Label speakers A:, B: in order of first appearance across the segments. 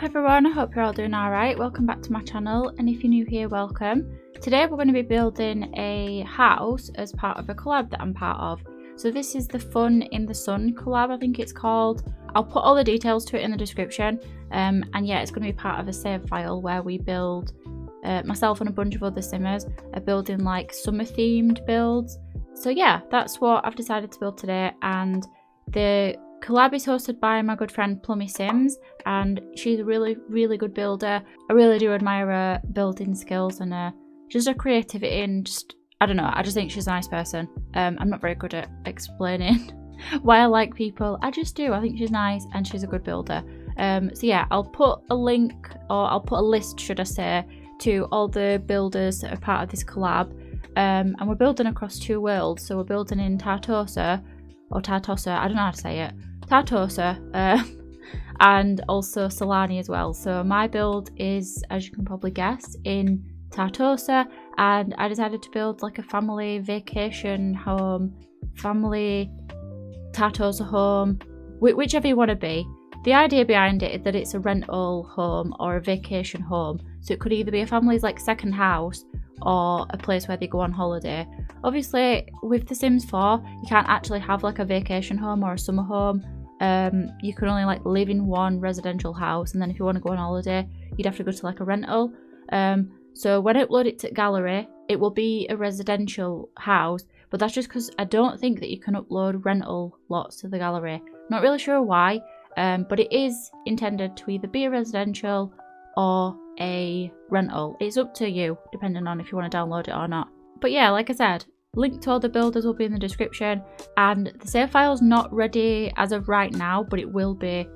A: everyone, I hope you're all doing alright. Welcome back to my channel, and if you're new here, welcome. Today we're going to be building a house as part of a collab that I'm part of. So this is the Fun in the Sun collab, I think it's called. I'll put all the details to it in the description, and yeah, it's going to be part of a save file where we build, myself and a bunch of other simmers are building like summer themed builds. So yeah, that's what I've decided to build today, and the collab is hosted by my good friend plummysims, and she's a really good builder. I really do admire her building skills and just her creativity, and just, I don't know, I just think she's a nice person. I'm not very good at explaining why I like people. I just do. I think she's nice and she's a good builder. So yeah, I'll put a link, or I'll put a list, should I say, to all the builders that are part of this collab. And we're building across two worlds. So we're building in Tartosa, or Tartosa, I don't know how to say it, Tartosa, and also Sulani as well. So my build is, as you can probably guess, in Tartosa, and I decided to build like a family vacation home, family Tartosa home, whichever you want to be. The idea behind it is that it's a rental home or a vacation home, so it could either be a family's like second house or a place where they go on holiday. Obviously with The Sims 4 you can't actually have like a vacation home or a summer home. You can only like live in one residential house, and then if you want to go on holiday you'd have to go to like a rental. So when I upload it to gallery it will be a residential house, but that's just because I don't think that you can upload rental lots to the gallery. Not really sure why, but it is intended to either be a residential or a rental. It's up to you depending on if you want to download it or not. But yeah, like I said, link to all the builders will be in the description, and the save file's not ready as of right now, but it will be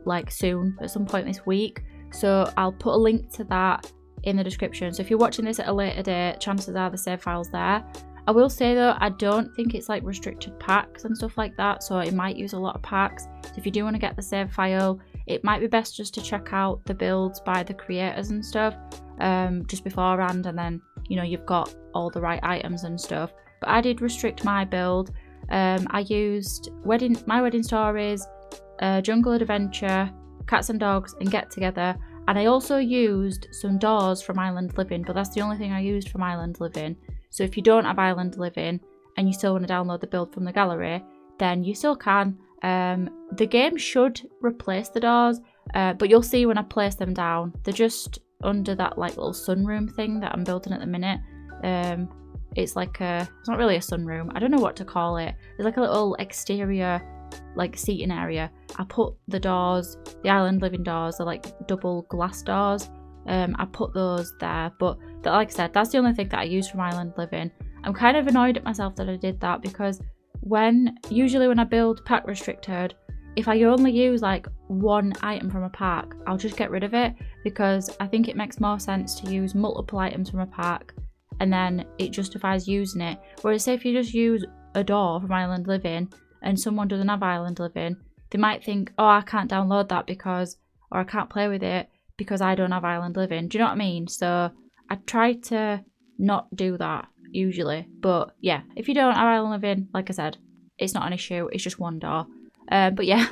A: like soon, at some point this week. So I'll put a link to that in the description. So if you're watching this at a later date, chances are the save file's there. I will say though, I don't think it's like restricted packs and stuff like that, so it might use a lot of packs. So if you do want to get the save file, it might be best just to check out the builds by the creators and stuff just beforehand, and then you know you've got all the right items and stuff. But I did restrict my build. I used my wedding stories, jungle adventure, cats and dogs, and get together, and I also used some doors from Island Living, but that's the only thing I used from Island Living. So if you don't have Island Living and you still want to download the build from the gallery, then you still can. The game should replace the doors, but you'll see when I place them down, they're just under that like little sunroom thing that I'm building at the minute. It's like it's not really a sunroom, I don't know what to call it. It's like a little exterior like seating area. I put the doors, the Island Living doors, they're like double glass doors. I put those there, but like I said, that's the only thing that I use from Island Living. I'm kind of annoyed at myself that I did that, because usually when I build pack restricted, if I only use like one item from a pack, I'll just get rid of it, because I think it makes more sense to use multiple items from a pack and then it justifies using it. Whereas say if you just use a door from Island Living and someone doesn't have Island Living, they might think, oh, I can't download that because, or I can't play with it because I don't have Island Living. Do you know what I mean? So I try to not do that usually. But yeah, if you don't have Island Living, like I said, it's not an issue. It's just one door. But yeah,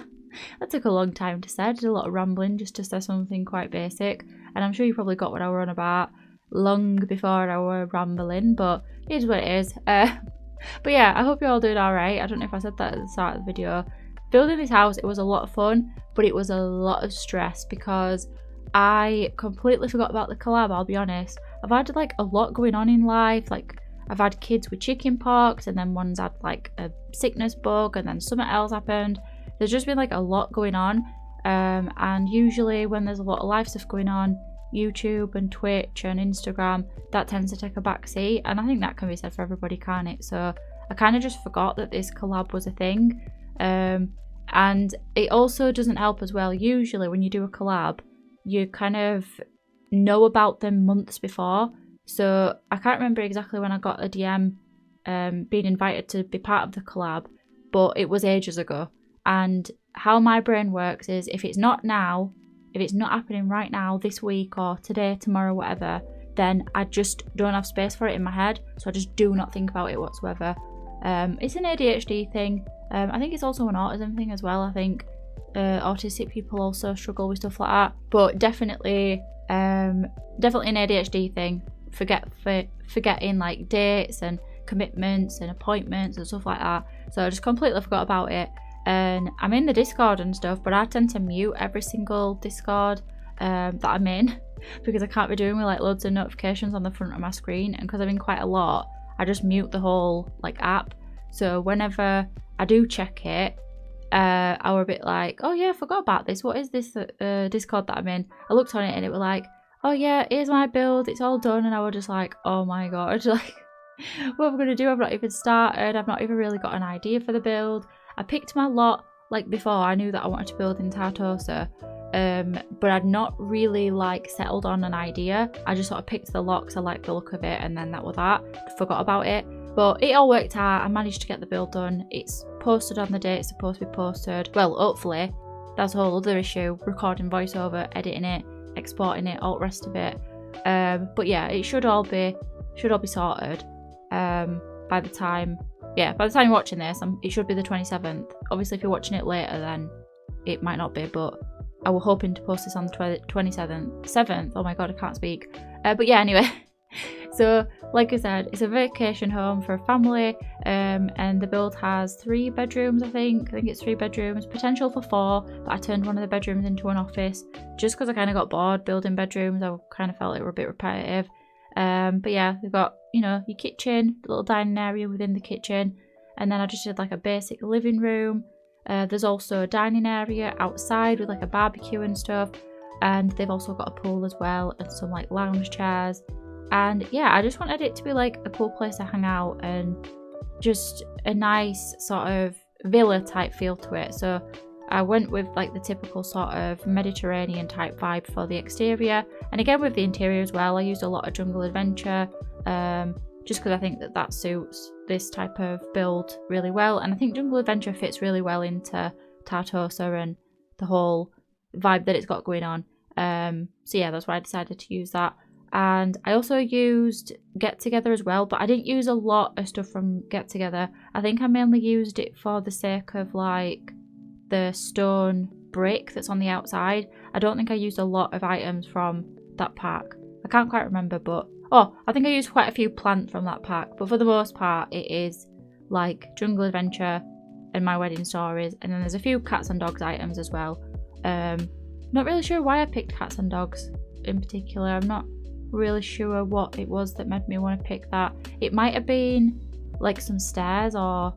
A: that took a long time to say. I did a lot of rambling just to say something quite basic. And I'm sure you probably got what I were on about long before I were rambling, but it is what it is. But yeah, I hope you're all doing alright. I don't know if I said that at the start of the video. Building this house, it was a lot of fun, but it was a lot of stress because I completely forgot about the collab, I'll be honest. I've had like a lot going on in life. Like I've had kids with chicken pox, and then one's had like a sickness bug, and then something else happened. There's just been like a lot going on, and usually when there's a lot of life stuff going on, YouTube and Twitch and Instagram, that tends to take a back seat, and I think that can be said for everybody, can't it? So I kind of just forgot that this collab was a thing, and it also doesn't help as well. Usually when you do a collab, you kind of know about them months before. So I can't remember exactly when I got a DM being invited to be part of the collab, but it was ages ago. And how my brain works is, if it's not now, if it's not happening right now, this week or today, tomorrow, whatever, then I just don't have space for it in my head. So I just do not think about it whatsoever. It's an ADHD thing. I think it's also an autism thing as well. I think autistic people also struggle with stuff like that, but definitely an ADHD thing, forgetting like dates and commitments and appointments and stuff like that. So I just completely forgot about it, and I'm in the Discord and stuff, but I tend to mute every single Discord that I'm in because I can't be doing with like loads of notifications on the front of my screen, and because I'm in quite a lot, I just mute the whole like app. So whenever I do check it, I were a bit like, oh yeah, I forgot about this. What is this Discord that I'm in? I looked on it and it was like, oh yeah, here's my build, it's all done. And I was just like, oh my god, like what am I gonna do? I've not even started. I've not even really got an idea for the build. I picked my lot like before. I knew that I wanted to build in Tartosa, but I'd not really like settled on an idea. I just sort of picked the lot because I liked the look of it, and then that was that. Forgot about it. But it all worked out. I managed to get the build done. It's posted on the day it's supposed to be posted. Well, hopefully. That's a whole other issue. Recording voiceover, editing it, exporting it, all the rest of it. But yeah, it should all be sorted. By the time you're watching this, it should be the 27th. Obviously, if you're watching it later, then it might not be. But I was hoping to post this on the 7th. Oh my god, I can't speak. But yeah, anyway. So, like I said, it's a vacation home for a family, and the build has 3 bedrooms, I think it's 3 bedrooms, potential for 4, but I turned one of the bedrooms into an office, just because I kind of got bored building bedrooms. I kind of felt they were a bit repetitive, but yeah, they've got, you know, your kitchen, the little dining area within the kitchen, and then I just did like a basic living room. There's also a dining area outside with like a barbecue and stuff, and they've also got a pool as well, and some like lounge chairs. And yeah, I just wanted it to be like a cool place to hang out and just a nice sort of villa type feel to it. So I went with like the typical sort of Mediterranean type vibe for the exterior, and again with the interior as well. I used a lot of jungle adventure, just because I think that suits this type of build really well, and I think jungle adventure fits really well into Tartosa and the whole vibe that it's got going on. So yeah, that's why I decided to use that. And I also used Get Together as well, but I didn't use a lot of stuff from Get Together. I think I mainly used it for the sake of like the stone brick that's on the outside. I don't think I used a lot of items from that pack. I can't quite remember, but I think I used quite a few plants from that pack. But for the most part, it is like jungle adventure and my wedding stories, and then there's a few cats and dogs items as well. Not really sure why I picked cats and dogs in particular. I'm not really sure what it was that made me want to pick that. It might have been like some stairs or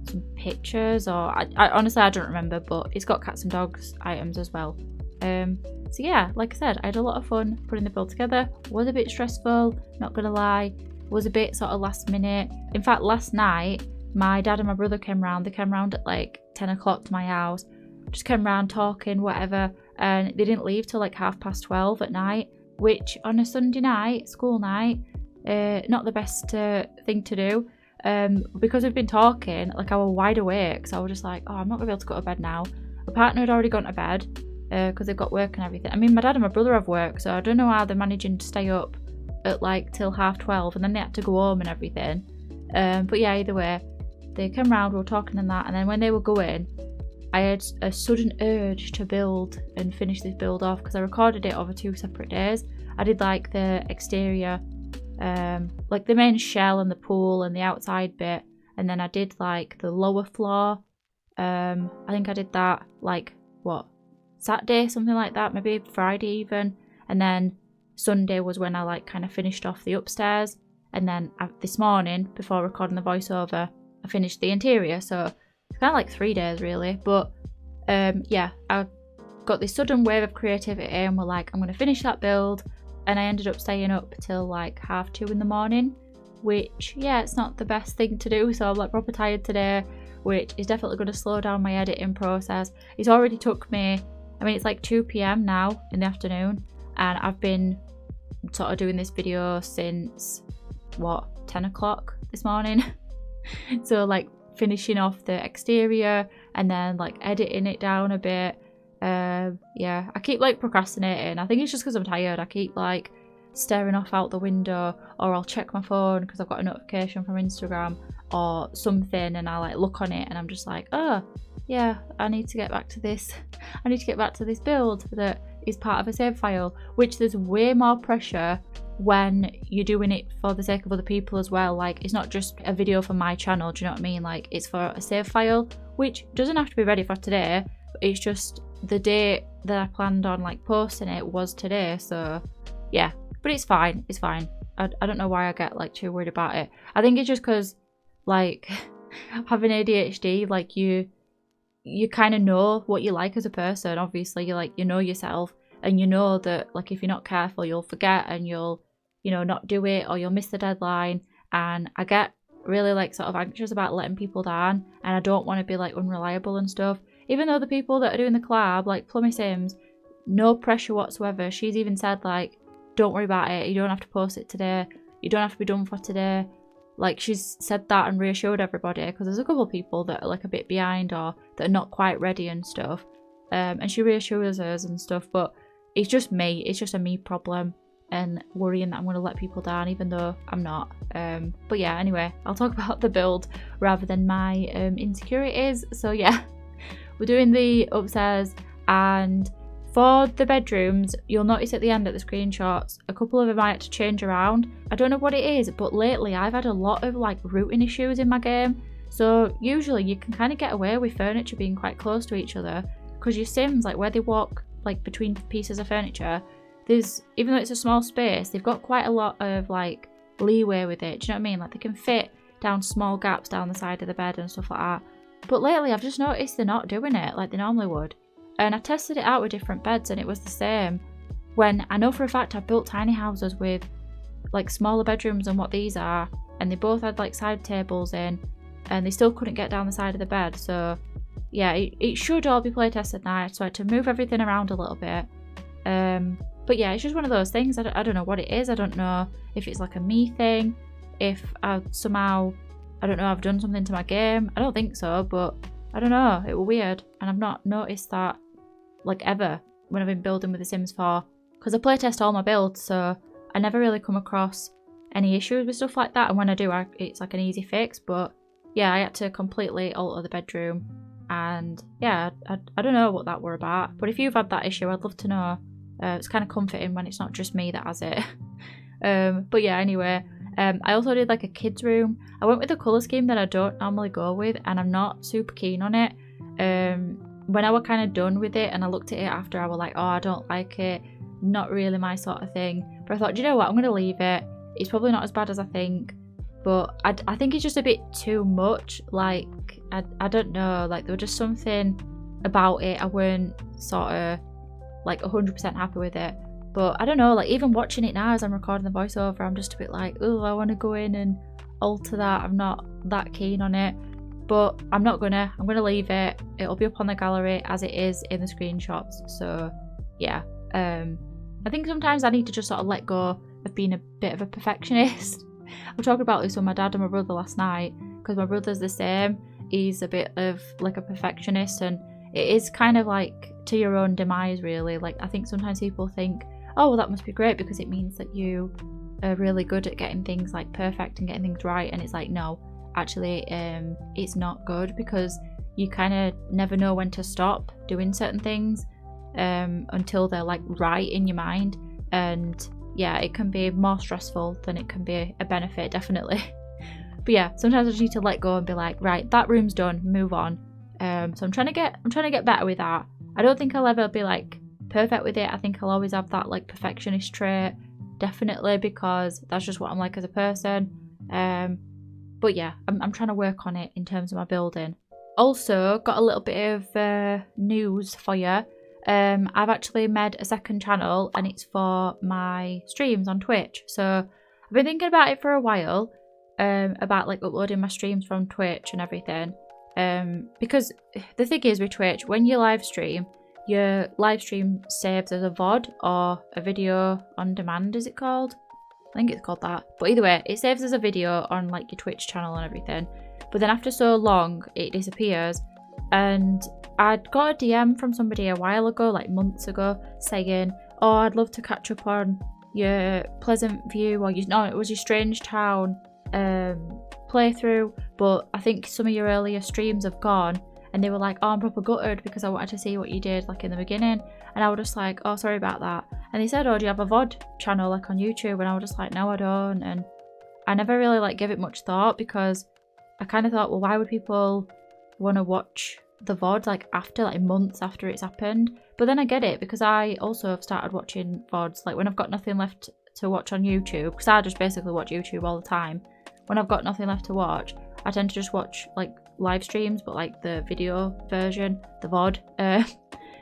A: some pictures, or I honestly I don't remember, but it's got cats and dogs items as well. So yeah, like I said, I had a lot of fun putting the build together. Was a bit stressful, not gonna lie. Was a bit sort of last minute. In fact, last night my dad and my brother came round. They came round at like 10 o'clock to my house, just came round talking whatever, and they didn't leave till like 12:30 at night, which on a Sunday night, school night, not the best thing to do. Because we've been talking, like I was wide awake, so I was just like, oh, I'm not gonna be able to go to bed now. My partner had already gone to bed because they've got work and everything. I mean, my dad and my brother have work, so I don't know how they're managing to stay up at like till 12:30, and then they had to go home and everything. But yeah, either way, they came round, we were talking and that, and then when they were going, I had a sudden urge to build and finish this build off because I recorded it over 2 separate days. I did like the exterior, like the main shell and the pool and the outside bit, and then I did like the lower floor. I think I did that like Saturday, something like that, maybe Friday even, and then Sunday was when I like kind of finished off the upstairs, and then this morning before recording the voiceover I finished the interior. So it's kind of like 3 days really, but yeah, I got this sudden wave of creativity and we're like, I'm going to finish that build, and I ended up staying up till like 2:30 in the morning, which yeah, it's not the best thing to do, so I'm like proper tired today, which is definitely going to slow down my editing process. It's already took me, I mean it's like 2 p.m. now in the afternoon, and I've been sort of doing this video since 10 o'clock this morning. So like finishing off the exterior and then like editing it down a bit. Yeah, I keep like procrastinating. I think it's just because I'm tired. I keep like staring off out the window, or I'll check my phone because I've got a notification from Instagram or something, and I like look on it and I'm just like, oh, yeah, I need to get back to this. I need to get back to this build that is part of a save file, which there's way more pressure when you're doing it for the sake of other people as well. Like, it's not just a video for my channel, do you know what I mean? Like, it's for a save file, which doesn't have to be ready for today, but it's just the date that I planned on like posting it was today. So yeah, but it's fine, it's fine. I don't know why I get like too worried about it. I think it's just because like having ADHD, like you kind of know what you like as a person. Obviously, you know yourself, and you know that like if you're not careful, you'll forget and you'll, you know, not do it, or you'll miss the deadline. And I get really like sort of anxious about letting people down, and I don't want to be like unreliable and stuff. Even though the people that are doing the collab, like plummysims, no pressure whatsoever. She's even said like, don't worry about it, you don't have to post it today, you don't have to be done for today. Like, she's said that and reassured everybody, because there's a couple of people that are like a bit behind or that are not quite ready and stuff, and she reassures us and stuff. But it's just me, it's just a me problem, and worrying that I'm going to let people down even though I'm not. But yeah, anyway, I'll talk about the build rather than my insecurities. So yeah, we're doing the upstairs, and for the bedrooms, you'll notice at the end of the screenshots, a couple of them I had to change around. I don't know what it is, but lately I've had a lot of like routing issues in my game. So usually you can kind of get away with furniture being quite close to each other, because your sims, like where they walk like between pieces of furniture, there's, even though it's a small space, they've got quite a lot of like leeway with it. Do you know what I mean? Like they can fit down small gaps down the side of the bed and stuff like that. But lately I've just noticed they're not doing it like they normally would. And I tested it out with different beds and it was the same. When I know for a fact I've built tiny houses with like smaller bedrooms than what these are, and they both had like side tables in, and they still couldn't get down the side of the bed. So yeah, it should all be play tested now. So I had to move everything around a little bit. But yeah, it's just one of those things. I don't know what it is. I don't know if it's like a me thing, if I somehow, I don't know, I've done something to my game. I don't think so, but I don't know, it was weird. And I've not noticed that like ever when I've been building with The Sims 4, because I playtest all my builds, so I never really come across any issues with stuff like that. And when I do, it's like an easy fix. But yeah, I had to completely alter the bedroom, and yeah, I don't know what that were about. But if you've had that issue, I'd love to know. It's kind of comforting when it's not just me that has it. But yeah, anyway, I also did like a kids room. I went with a colour scheme that I don't normally go with, and I'm not super keen on it. When I was kind of done with it and I looked at it after, I was like, oh, I don't like it, not really my sort of thing. But I thought, do you know what, I'm going to leave it. It's probably not as bad as I think, but I think it's just a bit too much. Like, I don't know, like there was just something about it, I weren't sort of like 100% happy with it. But I don't know, like even watching it now as I'm recording the voiceover, I'm just a bit like, oh, I want to go in and alter that. I'm not that keen on it, but I'm gonna leave it. It'll be up on the gallery as it is in the screenshots. So yeah, I think sometimes I need to just sort of let go of being a bit of a perfectionist. I was talking about this with my dad and my brother last night, because my brother's the same. He's a bit of like a perfectionist, and it is kind of like to your own demise really. Like I think sometimes people think, oh well, that must be great because it means that you are really good at getting things like perfect and getting things right, and it's like, no, actually it's not good, because you kind of never know when to stop doing certain things until they're like right in your mind. And yeah, it can be more stressful than it can be a benefit, definitely. But yeah, sometimes I just need to let go and be like, right, that room's done, move on. So I'm trying to get better with that. I don't think I'll ever be like perfect with it. I think I'll always have that like perfectionist trait, definitely, because that's just what I'm like as a person. But yeah, I'm trying to work on it in terms of my building. Also, got a little bit of news for you. I've actually made a second channel, and it's for my streams on Twitch. So I've been thinking about it for a while, about like uploading my streams from Twitch and everything. Because the thing is with Twitch, when you live stream, your live stream saves as a VOD or a video on demand, is it called? I think it's called that. But either way, it saves as a video on like your Twitch channel and everything. But then after so long, it disappears. And I'd got a DM from somebody a while ago, like months ago, saying, oh, I'd love to catch up on your Pleasant View, or it was your Strange Town playthrough, but I think some of your earlier streams have gone, and they were like, oh, I'm proper gutted because I wanted to see what you did like in the beginning. And I was just like, oh, sorry about that. And they said, oh, do you have a VOD channel like on YouTube? And I was just like, no, I don't. And I never really like gave it much thought, because I kind of thought, well, why would people want to watch the VOD like after, like months after it's happened? But then I get it, because I also have started watching VODs like when I've got nothing left to watch on YouTube, because I just basically watch YouTube all the time. When I've got nothing left to watch, I tend to just watch like live streams, but like the video version, the VOD.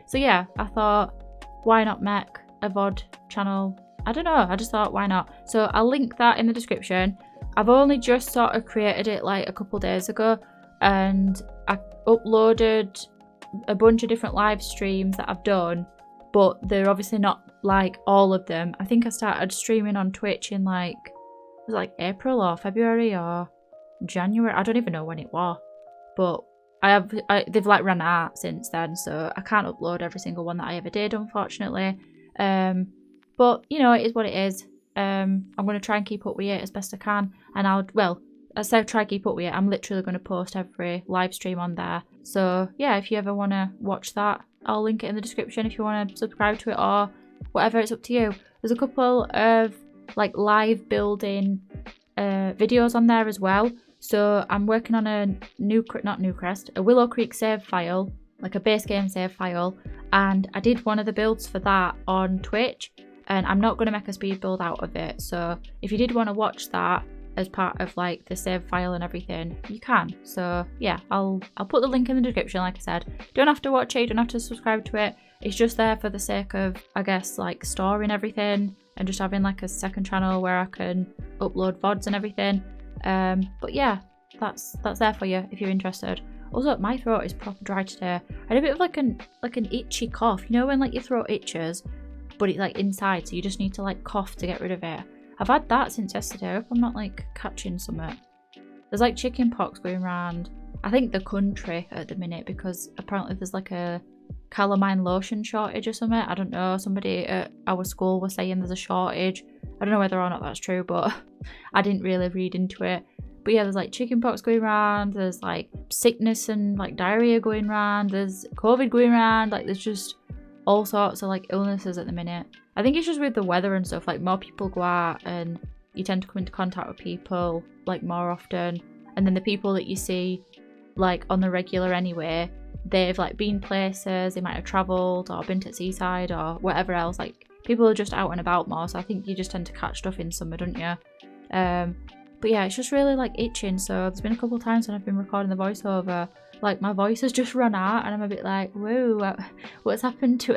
A: So yeah, I thought, why not make a VOD channel? I don't know, I just thought, why not? So I'll link that in the description. I've only just sort of created it like a couple days ago, and I uploaded a bunch of different live streams that I've done, but they're obviously not like all of them. I think I started streaming on Twitch in like, it was like April or February or January. I don't even know when it was, but they've like run out since then, so I can't upload every single one that I ever did, unfortunately. But you know, it is what it is. I'm going to try and keep up with it as best I can, and I say try keep up with it, I'm literally going to post every live stream on there. So yeah, if you ever want to watch that, I'll link it in the description. If you want to subscribe to it or whatever, it's up to you. There's a couple of like live building videos on there as well. So I'm working on a a Willow Creek save file, like a base game save file, and I did one of the builds for that on Twitch, and I'm not going to make a speed build out of it. So if you did want to watch that as part of like the save file and everything, you can. So yeah, I'll put the link in the description. Like I said, don't have to watch it, you don't have to subscribe to it. It's just there for the sake of, I guess, like storing everything and just having like a second channel where I can upload VODs and everything. But yeah, that's there for you if you're interested. Also, my throat is proper dry today. I had a bit of like an itchy cough. You know when like your throat itches, but it's like inside, so you just need to like cough to get rid of it. I've had that since yesterday. I hope I'm not like catching something. There's like chicken pox going around, I think the country at the minute, because apparently there's like a calamine lotion shortage or something. I don't know, somebody at our school was saying there's a shortage. I don't know whether or not that's true, but I didn't really read into it. But yeah, there's like chicken pox going around, there's like sickness and like diarrhea going around, there's COVID going around, like there's just all sorts of like illnesses at the minute. I think it's just with the weather and stuff, like more people go out and you tend to come into contact with people like more often, and then the people that you see like on the regular anyway, they've like been places, they might have travelled or been to the seaside or whatever else. Like people are just out and about more, so I think you just tend to catch stuff in summer, don't you? But yeah, it's just really like itching. So there's been a couple of times when I've been recording the voiceover, like my voice has just run out and I'm a bit like, whoa, what's happened to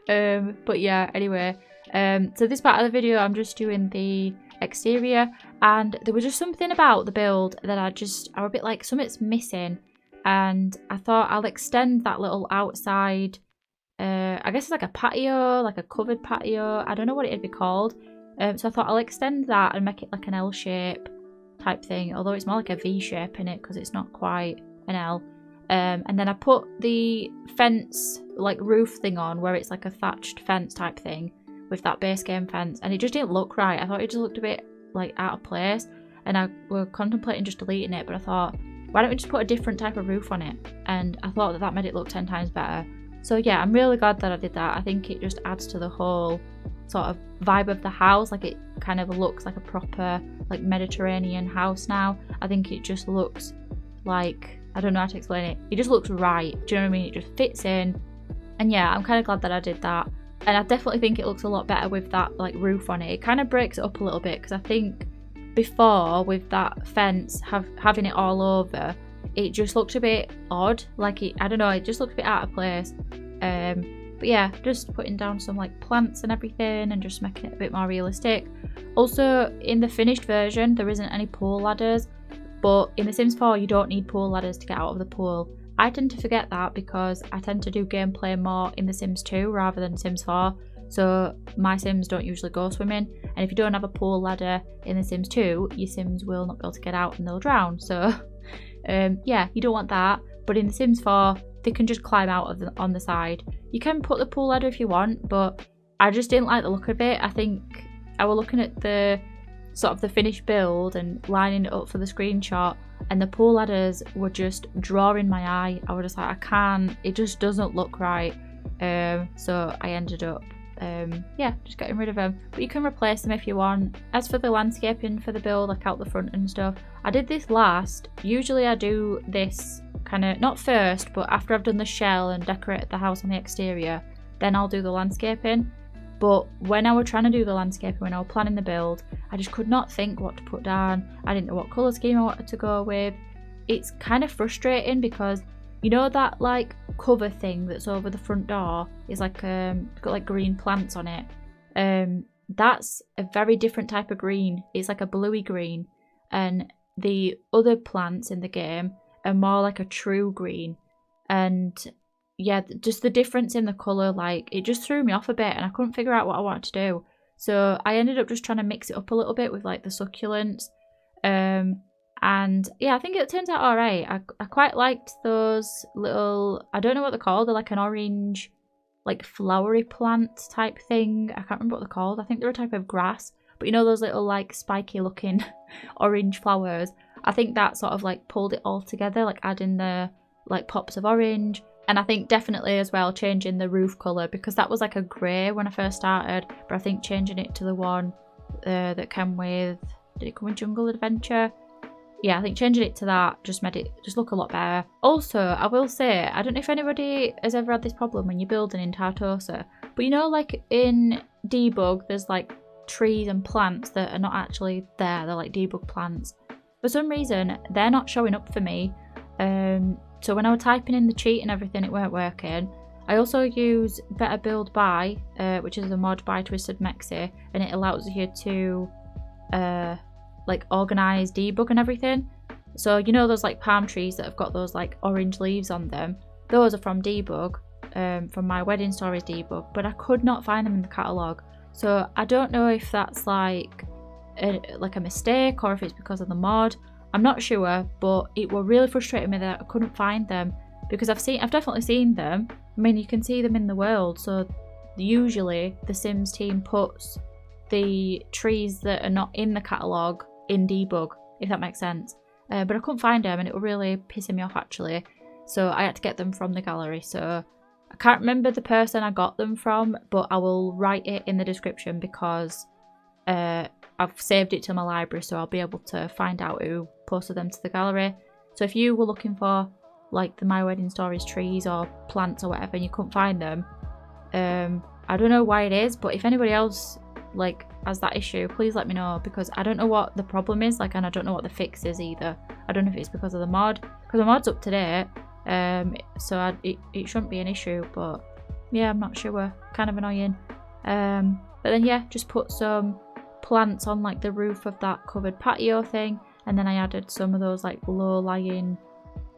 A: it? But yeah, anyway, so this part of the video I'm just doing the exterior, and there was just something about the build that I was a bit like, something's missing, and I thought I'll extend that little outside, I guess it's like a patio, like a covered patio, I don't know what it'd be called. So I thought I'll extend that and make it like an L shape type thing, although it's more like a V shape in it because it's not quite an L. And then I put the fence like roof thing on where it's like a thatched fence type thing with that base game fence, and it just didn't look right. I thought it just looked a bit like out of place, and I were contemplating just deleting it, but I thought, why don't we just put a different type of roof on it? And I thought that made it look 10 times better. So yeah, I'm really glad that I did that. I think it just adds to the whole sort of vibe of the house. Like it kind of looks like a proper like Mediterranean house now. I think it just looks like, I don't know how to explain it. It just looks right. Do you know what I mean? It just fits in. And yeah, I'm kind of glad that I did that. And I definitely think it looks a lot better with that like roof on it. It kind of breaks it up a little bit, because I think before with that fence having it all over, it just looked a bit odd. Like I don't know, it just looked a bit out of place. But yeah, just putting down some like plants and everything and just making it a bit more realistic. Also, in the finished version, there isn't any pool ladders, but in The Sims 4, you don't need pool ladders to get out of the pool. I tend to forget that because I tend to do gameplay more in The Sims 2 rather than Sims 4. So my Sims don't usually go swimming, and if you don't have a pool ladder in The Sims 2, your Sims will not be able to get out and they'll drown. So yeah, you don't want that. But in The Sims 4, they can just climb out on the side. You can put the pool ladder if you want, but I just didn't like the look of it. I think I was looking at the sort of the finished build and lining it up for the screenshot, and the pool ladders were just drawing my eye. I was just like, I can't, it just doesn't look right. So I ended up yeah, just getting rid of them, but you can replace them if you want. As for the landscaping for the build, like out the front and stuff, I did this last. Usually I do this kind of not first, but after I've done the shell and decorated the house on the exterior, then I'll do the landscaping. But when I was trying to do the landscaping, when I was planning the build, I just could not think what to put down. I didn't know what colour scheme I wanted to go with. It's kind of frustrating because you know that like cover thing that's over the front door is like got like green plants on it. That's a very different type of green. It's like a bluey green, and the other plants in the game are more like a true green. And yeah, just the difference in the colour, like it just threw me off a bit and I couldn't figure out what I wanted to do. So I ended up just trying to mix it up a little bit with like the succulents. And yeah, I think it turns out alright. I quite liked those little, I don't know what they're called, they're like an orange, like flowery plant type thing. I can't remember what they're called. I think they're a type of grass. But you know those little like spiky looking orange flowers? I think that sort of like pulled it all together, like adding the like pops of orange. And I think definitely as well changing the roof colour, because that was like a grey when I first started. But I think changing it to the one that came with, did it come with Jungle Adventure? Yeah, I think changing it to that just made it just look a lot better. Also, I will say, I don't know if anybody has ever had this problem when you're building in Tartosa, but you know like in debug, there's like trees and plants that are not actually there. They're like debug plants. For some reason, they're not showing up for me. So when I was typing in the cheat and everything, it weren't working. I also use Better Build By, which is a mod by Twisted Mexi, and it allows you to like organize debug and everything. So you know those like palm trees that have got those like orange leaves on them, those are from debug, from my wedding stories debug, but I could not find them in the catalogue. So I don't know if that's like a mistake or if it's because of the mod. I'm not sure, but it will really frustrate me that I couldn't find them, because I've definitely seen them. I mean, you can see them in the world. So usually the Sims team puts the trees that are not in the catalogue in debug, if that makes sense. But I couldn't find them and it was really pissing me off actually. So I had to get them from the gallery. So I can't remember the person I got them from, but I will write it in the description because I've saved it to my library, so I'll be able to find out who posted them to the gallery. So if you were looking for like the My Wedding Stories trees or plants or whatever and you couldn't find them, I don't know why it is, but if anybody else like has that issue, please let me know, because I don't know what the problem is, like, and I don't know what the fix is either. I don't know if it's because of the mod, because the mod's up to date, so it shouldn't be an issue, but yeah, I'm not sure. Kind of annoying. But then yeah, just put some plants on like the roof of that covered patio thing, and then I added some of those like low-lying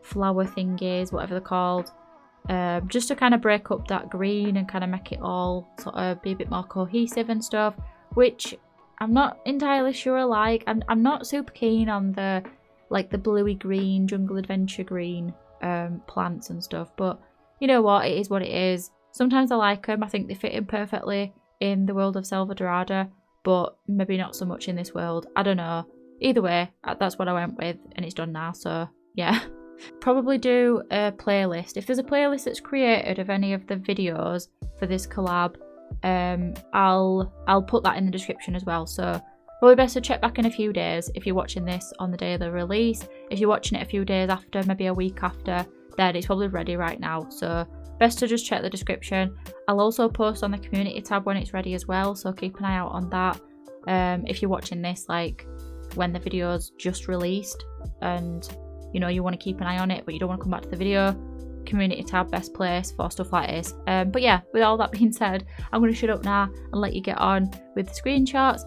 A: flower thingies, whatever they're called, just to kind of break up that green and kind of make it all sort of be a bit more cohesive and stuff, which I'm not entirely sure I like. I'm not super keen on the like the bluey green, Jungle Adventure green plants and stuff, but you know what, it is what it is. Sometimes I like them. I think they fit in perfectly in the world of Selva Dorada, but maybe not so much in this world. I don't know. Either way, that's what I went with and it's done now, so yeah. Probably do a playlist. If there's a playlist that's created of any of the videos for this collab, I'll put that in the description as well. So probably best to check back in a few days if you're watching this on the day of the release. If you're watching it a few days after, maybe a week after, then it's probably ready right now. So best to just check the description. I'll also post on the community tab when it's ready as well, so keep an eye out on that. If you're watching this like when the video's just released and you know you want to keep an eye on it but you don't want to come back to the video, community tab, best place for stuff like this. But yeah, with all that being said, I'm going to shut up now and let you get on with the screenshots.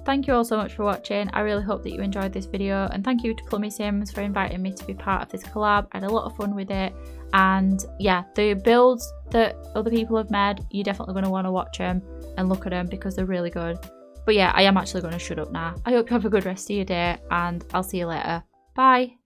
A: Thank you all so much for watching. I really hope that you enjoyed this video, and thank you to plummysims for inviting me to be part of this collab. I had a lot of fun with it, and yeah, the builds that other people have made, you're definitely going to want to watch them and look at them because they're really good. But yeah, I am actually going to shut up now. I hope you have a good rest of your day and I'll see you later. Bye!